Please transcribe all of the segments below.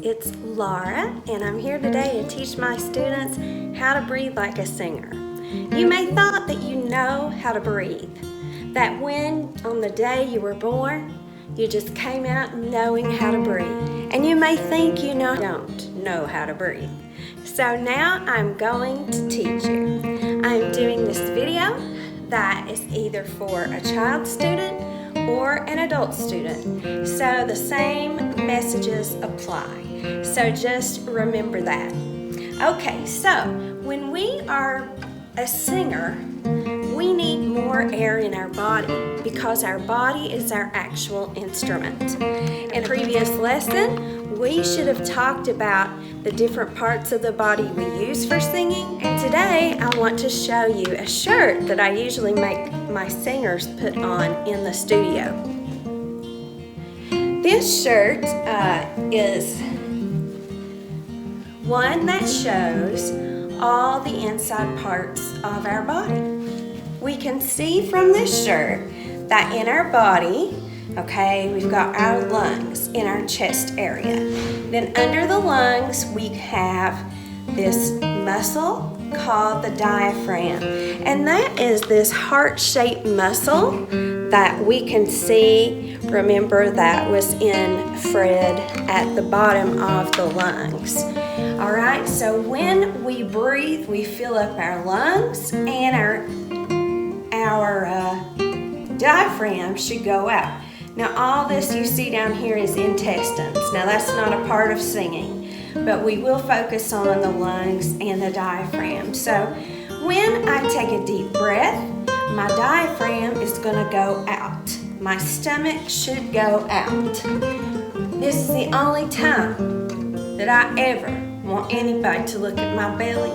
it's Laura, and I'm here today to teach my students how to breathe like a singer. You may thought that you know how to breathe, that when on the day you were born, you just came out knowing how to breathe. And you may think you don't know how to breathe. So now I'm going to teach you. I'm doing this video that is either for a child student or an adult student. So the same messages apply. So just remember that. Okay, so when we are a singer, we need more air in our body because our body is our actual instrument. In a previous lesson, we should have talked about the different parts of the body we use for singing. And today, I want to show you a shirt that I usually make my singers put on in the studio. This shirt is one that shows all the inside parts of our body. We can see from this shirt that in our body, okay, we've got our lungs in our chest area. Then under the lungs, we have this muscle called the diaphragm. And that is this heart-shaped muscle that we can see. Remember, that was in Fred at the bottom of the lungs. All right, so when we breathe, we fill up our lungs and our diaphragm should go out. Now all this you see down here is intestines. Now that's not a part of singing, but we will focus on the lungs and the diaphragm. So when I take a deep breath, my diaphragm is going to go out. My stomach should go out. This is the only time that I ever want anybody to look at my belly.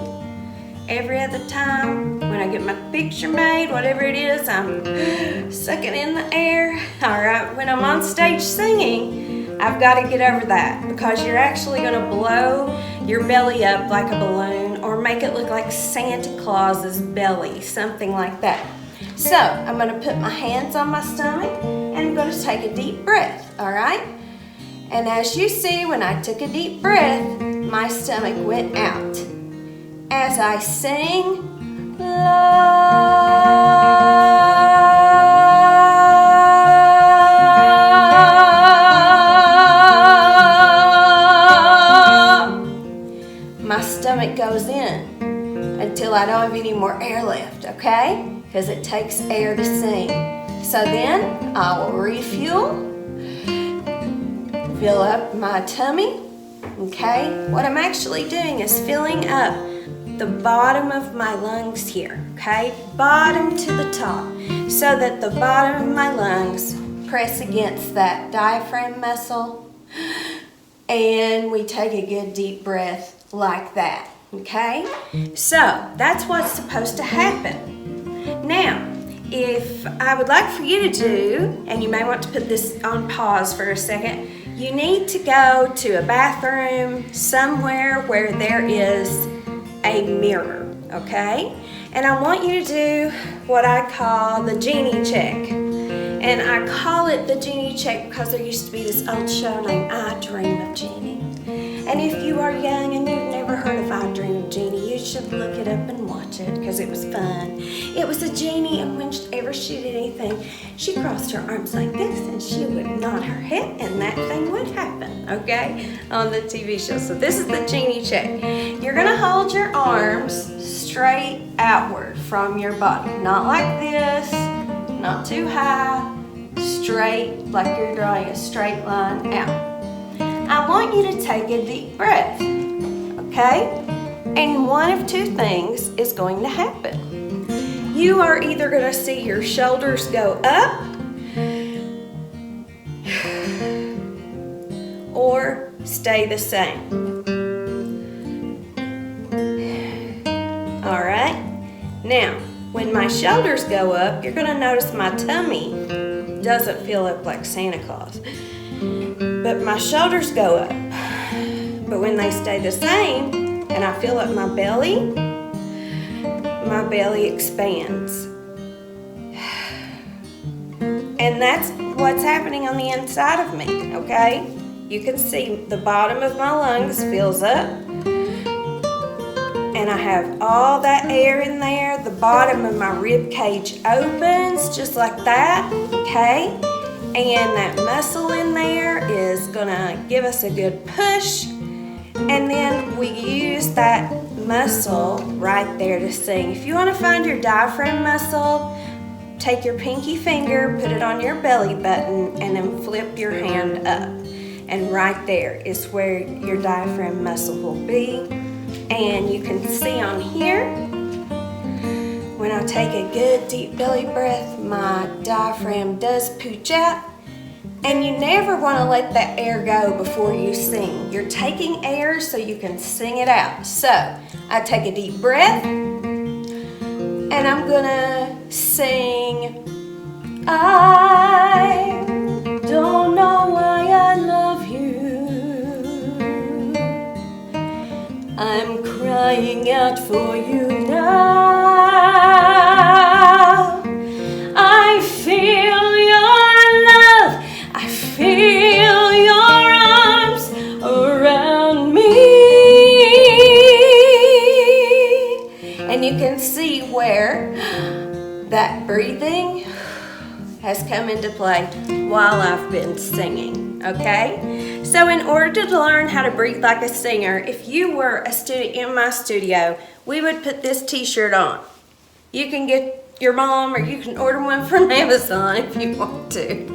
Every other time, when I get my picture made, whatever it is, I'm sucking in the air. All right, when I'm on stage singing, I've got to get over that because you're actually going to blow your belly up like a balloon or make it look like Santa Claus's belly, something like that. So I'm going to put my hands on my stomach and I'm going to take a deep breath, all right? And as you see, when I took a deep breath, my stomach went out. As I sing, my stomach goes in until I don't have any more air left, okay? Because it takes air to sing. So then I will refuel, fill up my tummy, okay? What I'm actually doing is filling up the bottom of my lungs here, okay? Bottom to the top, so that the bottom of my lungs press against that diaphragm muscle, and we take a good deep breath like that, okay? So that's what's supposed to happen. Now, if I would like for you to do, and you may want to put this on pause for a second, you need to go to a bathroom somewhere where there is a mirror, okay? And I want you to do what I call the genie check. And I call it the genie check because there used to be this old show named I Dream of Jeannie. And if you are young and you've never heard of I Dream of Jeannie, you should look it up and watch it because it was fun. It was a genie, and whenever she did anything, she crossed her arms like this and she would nod her head and that thing would happen, okay, on the TV show. So this is the genie check. You're going to hold your arms straight outward from your body. Not like this, not too high, straight like you're drawing a straight line out. I want you to take a deep breath, okay? And one of two things is going to happen. You are either going to see your shoulders go up or stay the same. All right? Now, when my shoulders go up, you're going to notice my tummy doesn't fill up like Santa Claus. But my shoulders go up. But when they stay the same and I fill up my belly expands. And that's what's happening on the inside of me, okay? you can see the bottom of my lungs fills up. And I have all that air in there. The bottom of my rib cage opens just like that, okay? And that muscle in there is gonna give us a good push. And then we use that muscle right there to sing. If you wanna find your diaphragm muscle, take your pinky finger, put it on your belly button, and then flip your hand up. And right there is where your diaphragm muscle will be. And you can see on here, when I take a good deep belly breath, my diaphragm does pooch out. And you never want to let that air go before you sing. You're taking air so you can sing it out. So I take a deep breath, and I'm gonna sing, I don't know why I love you. I'm crying out for you now. I feel your love. I feel your arms around me. And you can see where that breathing has come into play while I've been singing, okay? So in order to learn how to breathe like a singer, if you were a student in my studio, we would put this t-shirt on. You can get your mom, or you can order one from Amazon if you want to,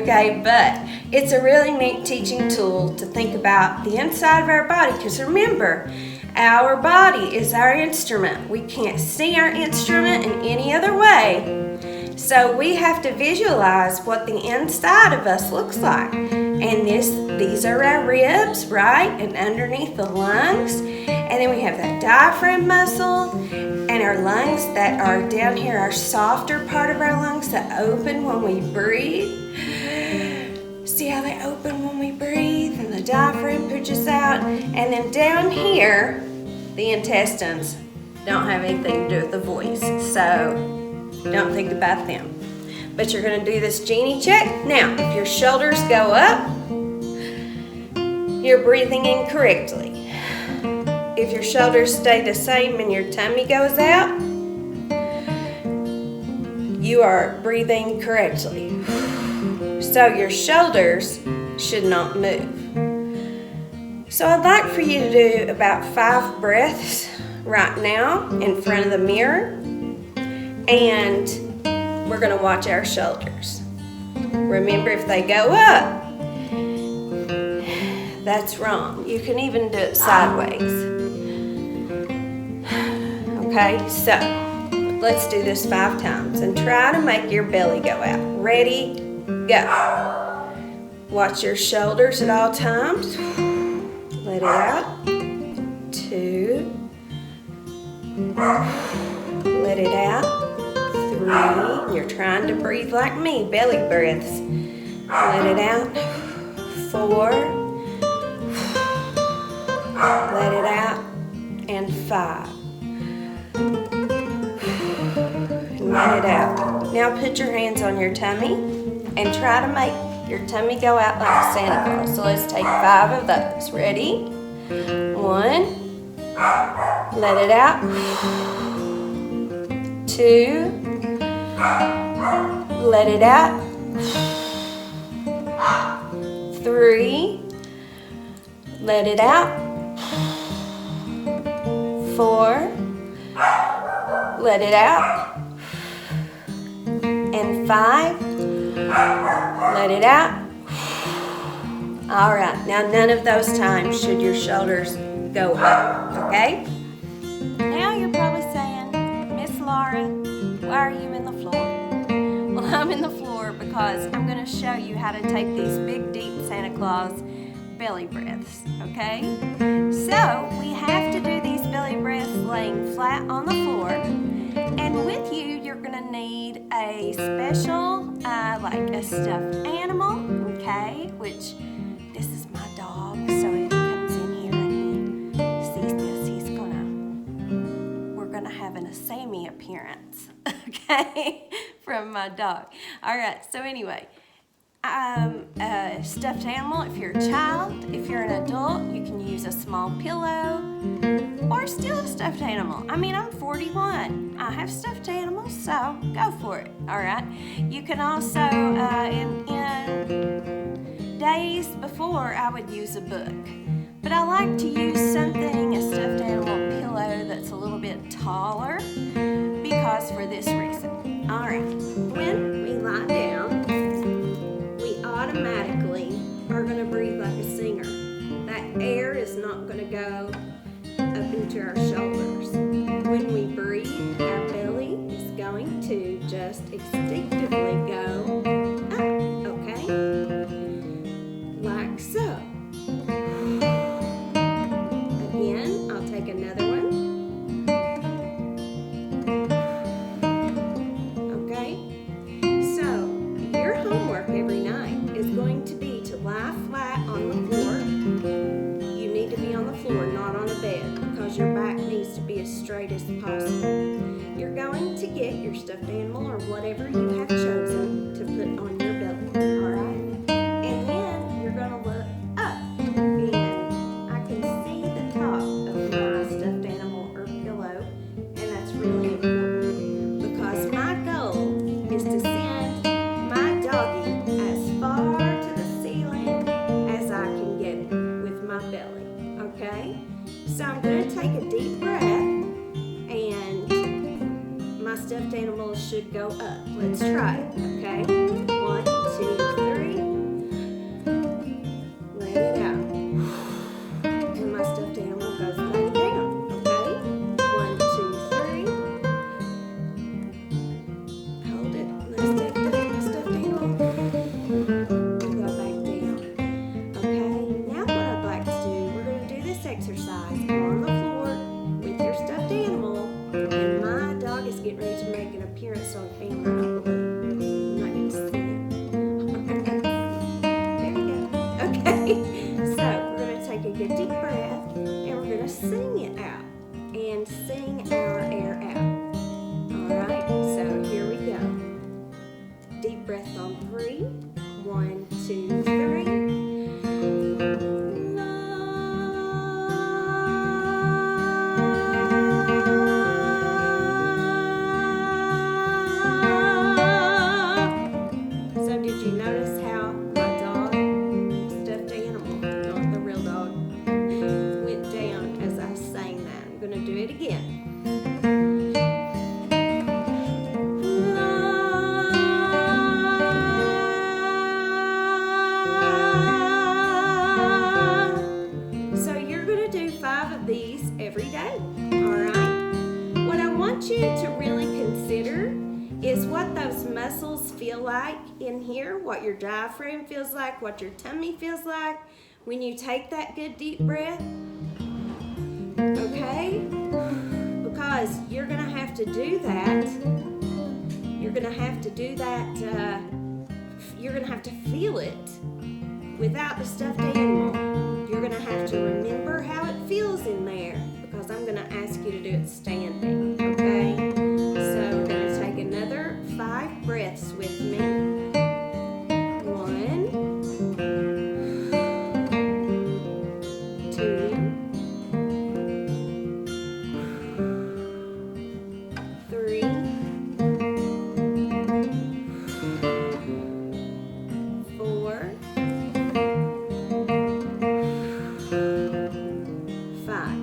okay? But it's a really neat teaching tool to think about the inside of our body, because remember, our body is our instrument. We can't see our instrument in any other way. So we have to visualize what the inside of us looks like. And these are our ribs, right? And underneath the lungs. And then we have that diaphragm muscle and our lungs that are down here, our softer part of our lungs that open when we breathe. See how they open when we breathe, and the diaphragm pushes out. And then down here, the intestines don't have anything to do with the voice. So don't think about them. But you're gonna do this genie check. Now, if your shoulders go up, you're breathing incorrectly. If your shoulders stay the same and your tummy goes out, you are breathing correctly. So your shoulders should not move. So I'd like for you to do about 5 breaths right now in front of the mirror. And we're gonna watch our shoulders. Remember, if they go up, that's wrong. You can even do it sideways. Okay, so let's do this 5 times and try to make your belly go out. Ready, go. Watch your shoulders at all times. Let it out. 2. Let it out. 3. You're trying to breathe like me, belly breaths. Let it out. 4. Let it out. And 5. And let it out. Now put your hands on your tummy and try to make your tummy go out like Santa Claus. So let's take 5 of those. Ready? 1. Let it out. 2. Let it out. 3. Let it out. 4. Let it out. And 5. Let it out. All right, now none of those times should your shoulders go up, okay? Now you're probably saying, Miss Laura, why are you in the floor? Well, I'm in the floor because I'm gonna show you how to take these big, deep Santa Claus belly breaths, okay? So we have to do these belly breaths laying flat on the floor. And with you, you're gonna need a special, like a stuffed animal, okay? Which, this is my dog, so if he comes in here and he sees this, we're gonna have an Asami appearance, okay? From my dog. All right, so anyway, A stuffed animal, if you're a child, if you're an adult, you can use a small pillow or still a stuffed animal. I mean, I'm 41. I have stuffed animals, so go for it, all right? You can also, in days before, I would use a book. But I like to use something, a stuffed animal pillow that's a little bit taller, because for this reason. All right, when we lie down, we automatically are going to breathe like a singer. That air is not going to go up into our shoulders. When we breathe, our belly is going to just instinctively go up, okay? Like so. Again, I'll take another one. Okay? So, your homework every night is going to be to lie flat on the floor. You need to be on the floor, not on a bed, because your back needs to be as straight as possible. You're going to get your stuffed animal or whatever you have chosen to put on your belly, alright? And then you're going to look up, and I can see the top of my stuffed animal or pillow, and that's really important because my goal is to send my doggy as far to the ceiling as I can get it with my belly, okay? So I'm going to take a deep breath, and my stuffed animal should go up. Let's try it, okay? 1, 2, 3. Let it out. And my stuffed animal goes back down, okay? 1, 2, 3. Hold it. Let's take the stuffed animal. Go back down. Okay, now what I'd like to do, we're going to do this exercise on the floor with your stuffed animal, and my dog is getting ready to make an appearance on camera, I believe. I'm not going to see it. There we go. Okay, so we're going to take a good deep breath, and we're going to sing it out, and sing our air out. Alright, so here we go. Deep breath on 3. 1, 2, 3. So did you notice how my dog, stuffed animal, not the real dog, went down as I sang that? I'm going to do it again. So you're going to do 5 of these every day, all right? What I want you to really consider is what those muscles feel like in here, what your diaphragm feels like, what your tummy feels like when you take that good deep breath, okay? Because you're going to have to do that. You're going to have to do that, you're going to have to feel it without the stuffed animal. You're going to have to remember how it feels in there, because I'm going to ask you to do it standing, okay? So we're going to take another 5 breaths with me. 1, 2, 3, 4, 5.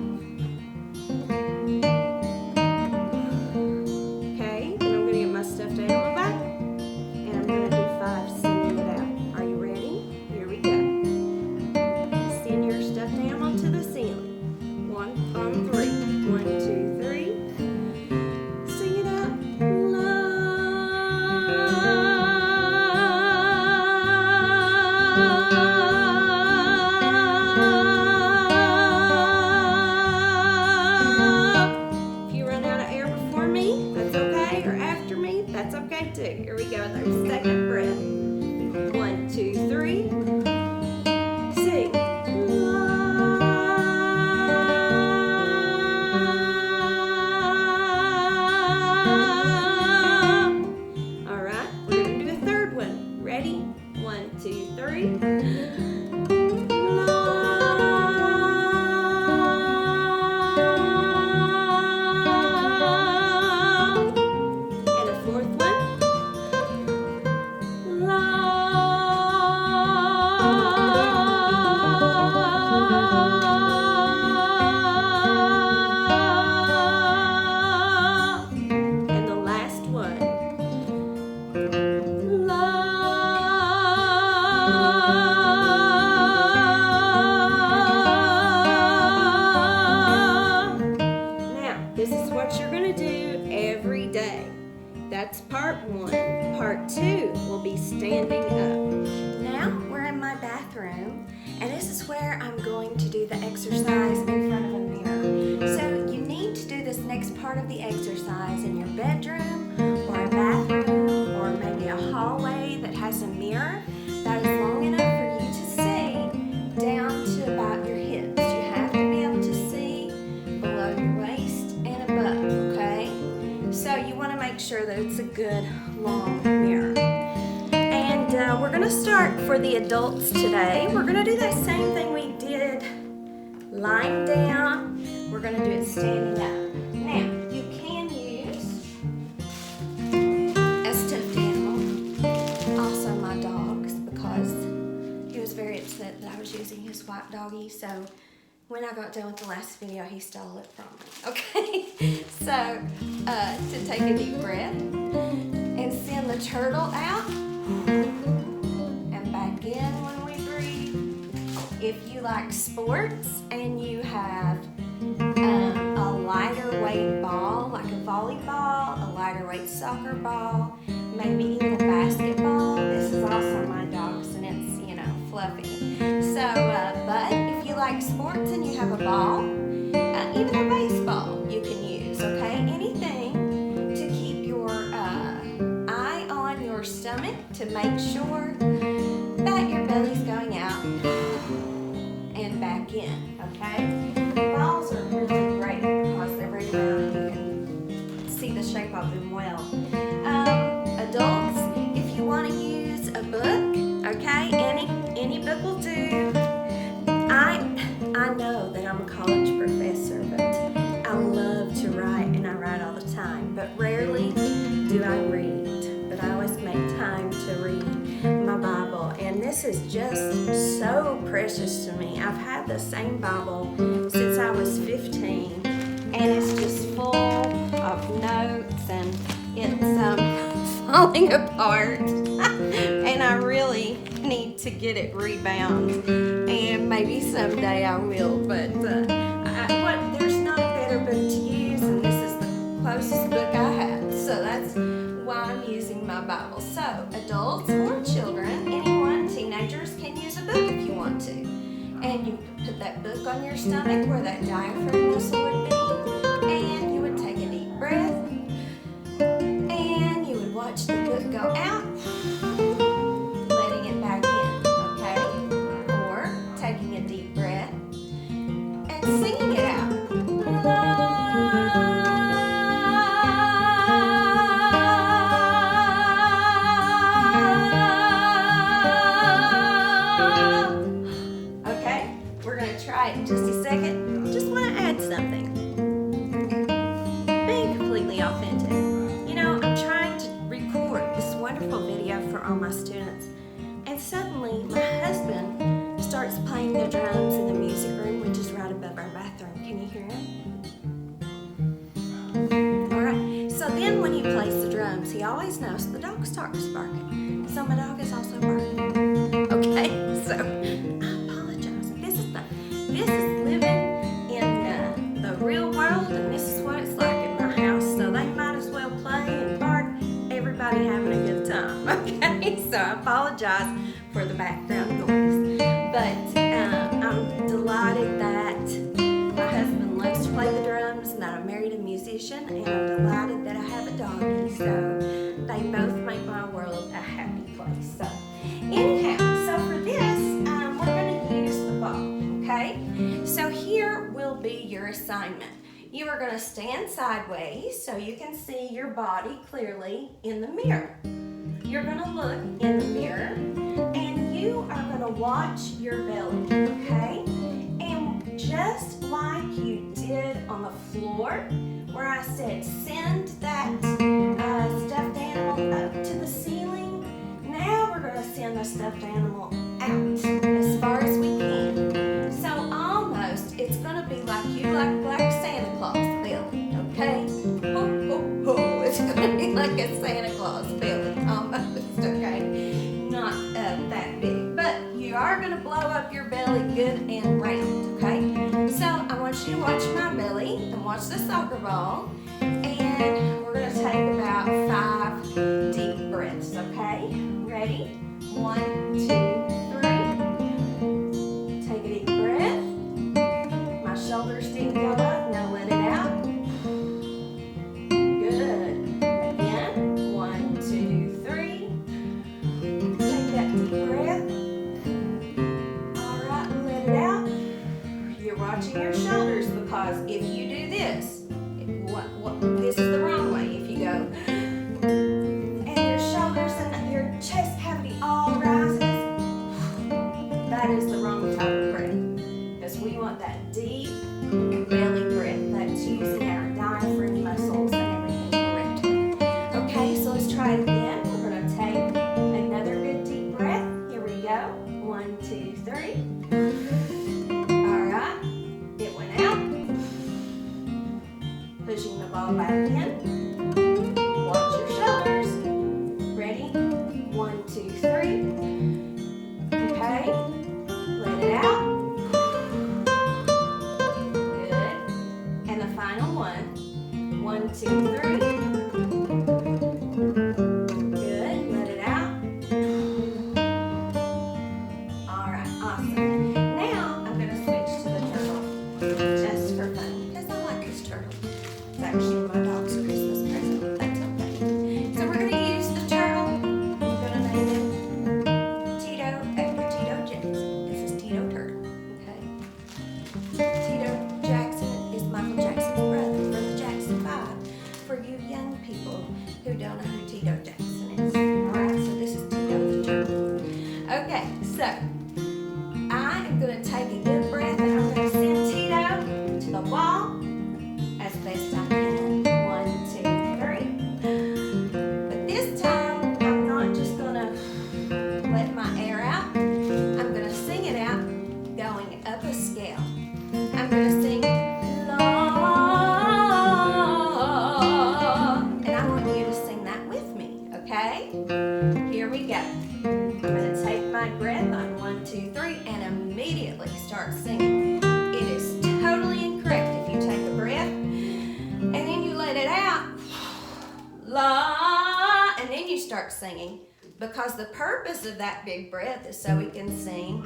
Okay, then I'm going to get my stuffed animal back, and I'm going to do 5 singing it out. Are you ready? Here we go. Send your stuffed animal to the ceiling. 1 on 3. 1, 2, 3. Sing it out. If you run out of air before me, that's okay, or after me, that's okay too. Here we go with our second breath. 1, 2, 3. Sing. All right, we're going to do a third one. Ready? 1, 1. Part 2 will be standing up. Now we're in my bathroom, and this is where I'm going to do the exercise in front of a mirror. So you need to do this next part of the exercise in your bedroom or a bathroom or maybe a hallway that has a mirror that is long enough for you to see down to about your hips. You have to be able to see below your waist and above, okay? So you want to make sure that it's a good long mirror. And we're going to start for the adults today. We're going to do that same thing we did lying down. We're going to do it standing up. Now, you can use a stuffed animal, also my dog's, because he was very upset that I was using his white doggy. So when I got done with the last video, he stole it from me. Okay, so to take a deep breath and send the turtle out and back in when we breathe. If you like sports and you have a lighter weight ball, like a volleyball, a lighter weight soccer ball, maybe even a basketball. This is also my dog's and it's, fluffy. So, but if you like sports and you have a ball, even a baseball you can use, okay? Anything to keep your eye on your stomach to make sure that your belly's going out and back in, okay? Balls are really great because they're very round. You can see the shape of them well. Adults, if you want to use a book, okay, any book will do. I know that I'm a college professor, but I love to write, and I write all the time, but rarely do I read. But I always make time to read my Bible, and this is just so precious to me. I've had the same Bible since I was 15, and it's just full of notes, and it's falling apart, and I really need to get it rebound, and maybe someday I will, but there's not a better book to use, and this is the closest book I have, so that's why I'm using my Bible. So adults or children, anyone, teenagers, can use a book if you want to, and you put that book on your stomach where that diaphragm muscle would be, and you would take a deep breath, and you would watch the book go out, letting it back in, okay? Or taking a deep breath and singing it out. Okay, we're going to try it in just a second. Just want to add something. Being completely authentic. I'm trying to record this wonderful video for all my students, and suddenly my husband starts playing the drums in the music room, which is right above our bathroom. Can you hear him? Alright, so then when he plays the drums, he always knows the dog starts barking. So my dog is also barking. Okay, so I apologize. This is living in the real world, and this is what it's like at my house. So they might as well play and bark. Everybody having a good time. Okay, so I apologize for the background noise, but I'm delighted that my husband loves to play the drums and that I married a musician, and I'm delighted that I have a doggy, so they both make my world a happy place. So anyhow, so for this, we're going to use the ball, okay? So here will be your assignment. You are going to stand sideways so you can see your body clearly in the mirror. You're going to look in the mirror, and you are going to watch your belly, okay? And just like you did on the floor, where I said send that stuffed animal up to the ceiling, now we're going to send the stuffed animal out as far as we can. So almost, it's going to be like you like Santa Claus belly, okay? Ho, ho, ho. It's going to be like a Santa Claus belly, almost, okay? Not that big, but you are going to blow up your belly good and round, okay? So I want you to watch my belly and watch the soccer ball, and we're going to take about 5 deep okay? Ready? 1, 2, 3. Take a deep breath. My shoulders didn't go up. Now let it out. Good. Again. 1, 2, 3. Take that deep breath. All right, and let it out. You're watching your shoulders because if you do this, this is the wrong way. If you go and your shoulders and your chest cavity all rises, that is the wrong type of breath. Because we want that deep belly breath that's using our diaphragm muscles and everything correctly. Okay, so let's try it again. We're going to take another good deep breath. Here we go. 1, 2, 3. All right, it went out. Pushing the ball back in. Watch your shoulders. Ready? 1, 2, 3. Okay. Let it out. Good. And the final one. 1, 2, 3. Good. Let it out. All right. Awesome. Now I'm going to switch to the turtle just for fun because I like this turtle. It's actually my dog's Christmas present. That's okay. So we're going to use the turtle. I'm going to name him Tito after Tito Jackson. This is Tito Turtle. Okay. Tito Jackson is Michael Jackson's brother from the Jackson 5. For you young people who don't know who Tito Jackson is. Alright, so this is Tito the turtle. Okay, so I am going to take a good breath and I'm going to send Tito to the wall as best I can. 1, 2, 3. But this time, I'm not just going to let my air out. I'm going to sing it out going up a scale. I'm going to sing la, and I want you to sing that with me, okay? Here we go. I'm going to take my breath on 1, 2, 3 and immediately start singing. It is totally incorrect if you take a breath and then you let it out, la, and then you start singing. Because the purpose of that big breath is so we can sing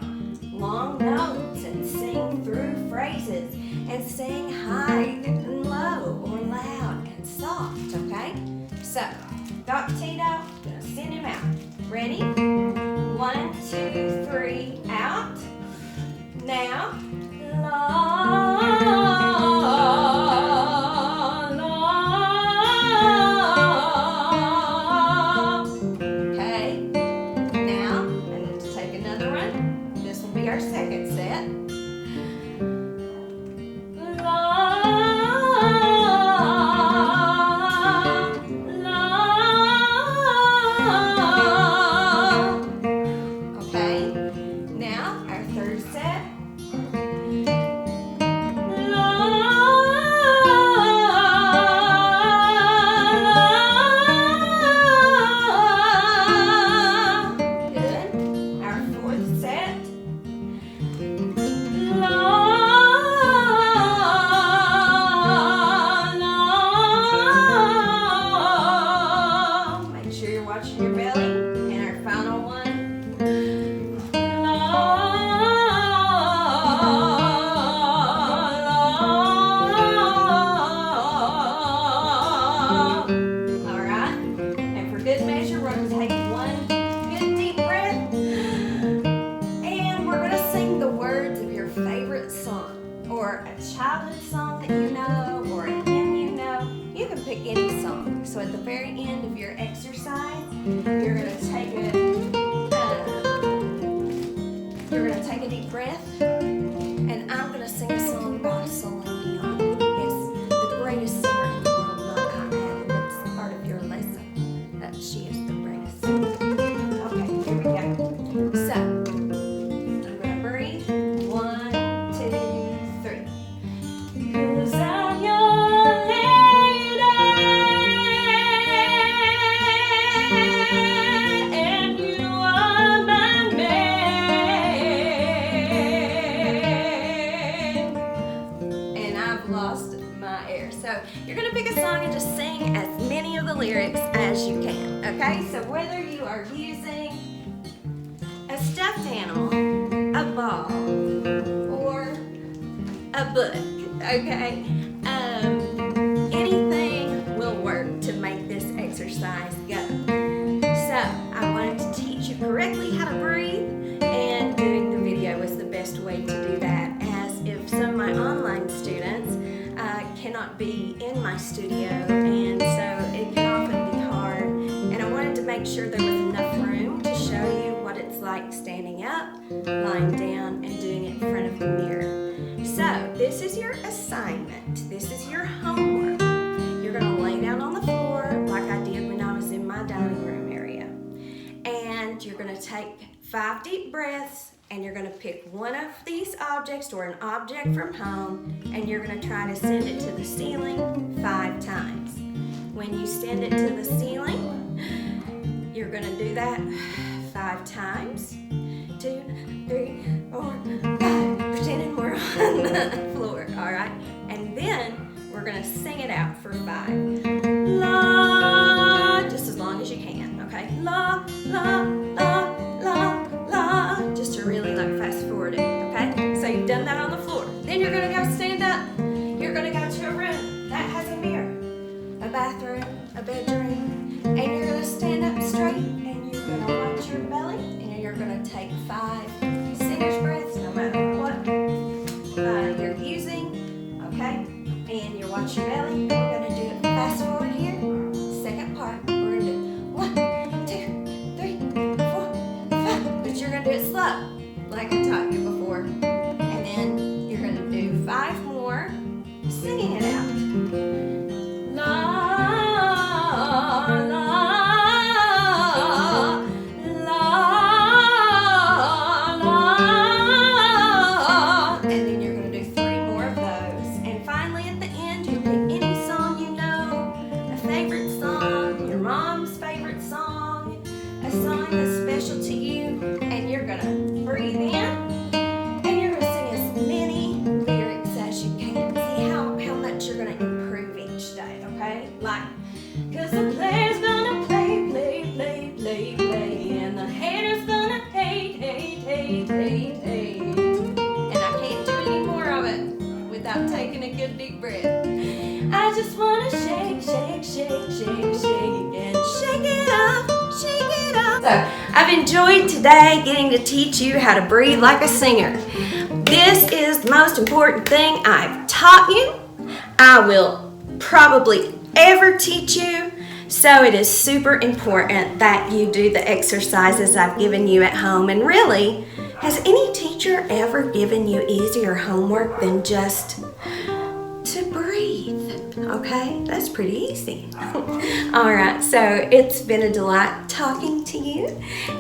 long notes and sing through phrases and sing high and low or loud and soft, okay? So, Dr. Tito, I'm gonna send him out. Ready? 1, 2, 3, out. Now, la. Our second set. La, la. Okay. Now our third set. La, good. Our fourth set. Make sure you're watching your belly. And our final one. All right. And for good measure, we're going to take one good deep breath. And we're going to sing the words of your favorite song, or a childhood song that you know, or a hymn you know. You can pick any song. So at the very end of your exercise, you're going to take a deep breath, and I'm going to sing a song by Celine Dion. Yes, the greatest singer in the world, not I am. That's part of your lesson, that she is the greatest. Okay, here we go. So, I'm going to breathe. 1, 2, 3. 'Cause I'm your lady, and you are my man. And I've lost my air. So you're going to pick a song and just sing as many of the lyrics as you can, okay? Okay, so whether you are using a stuffed animal, a ball, or a book, okay, anything will work to make this exercise go. So I wanted to teach you correctly how to breathe, and doing the video was the best way to do that, as if some of my online students cannot be in my studio, and so it can often be hard, and I wanted to make sure there was enough room to show you what it's like standing up, lying down, and doing it in front of the mirror. So this is your assignment. This is your homework. You're going to lay down on the floor like I did when I was in my dining room area, and you're going to take 5 deep breaths, and you're going to pick one of these objects or an object from home, and you're going to try to send it to the ceiling 5 times. When you send it to the ceiling, you're going to do that 5 times. 2, 3, 4, 5. Pretending we're on the floor, all right? And then we're going to sing it out for 5. La, just as long as you can, okay? La, la, la, la, la. Just to really fast forward it, okay? So you've done that on the floor. Then you're going to go stand up. You're going to go to a room that has a mirror, a bathroom, a bedroom, and you're going to stand up straight, and you're going to watch your belly, and you're going to take 5 singer's breaths, no matter what you're using, okay? And you watch your belly. We're going to do it fast forward here. Second part, we're going to do 1, 2, 3, 4, 5. But you're going to do it slow, like I taught you before. And then you're going to do 5 more, singing it out. La, la, la, la. And then you're going to do 3 more of those. And finally at the end, you pick any song you know, a favorite song, your mom's favorite song, a song that's special to you, and you're going to breathe in, and you're going to sing as many lyrics as you can. See how much you're going to improve each day, okay? Like, 'cause the player's gonna play, play, play, play, play, and the hater's gonna hate, hate, hate, hate, hate. And I can't do any more of it without taking a good deep breath. I just wanna shake, shake, shake, shake, shake, and shake it up, shake it up. So I've enjoyed today getting to teach you how to breathe like a singer. This is the most important thing I've taught you. I will probably ever teach you. So it is super important that you do the exercises I've given you at home. And really, has any teacher ever given you easier homework than just to breathe? Okay, that's pretty easy. All right, so it's been a delight talking to you,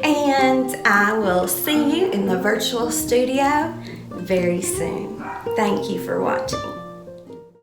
and I will see you in the virtual studio very soon. Thank you for watching.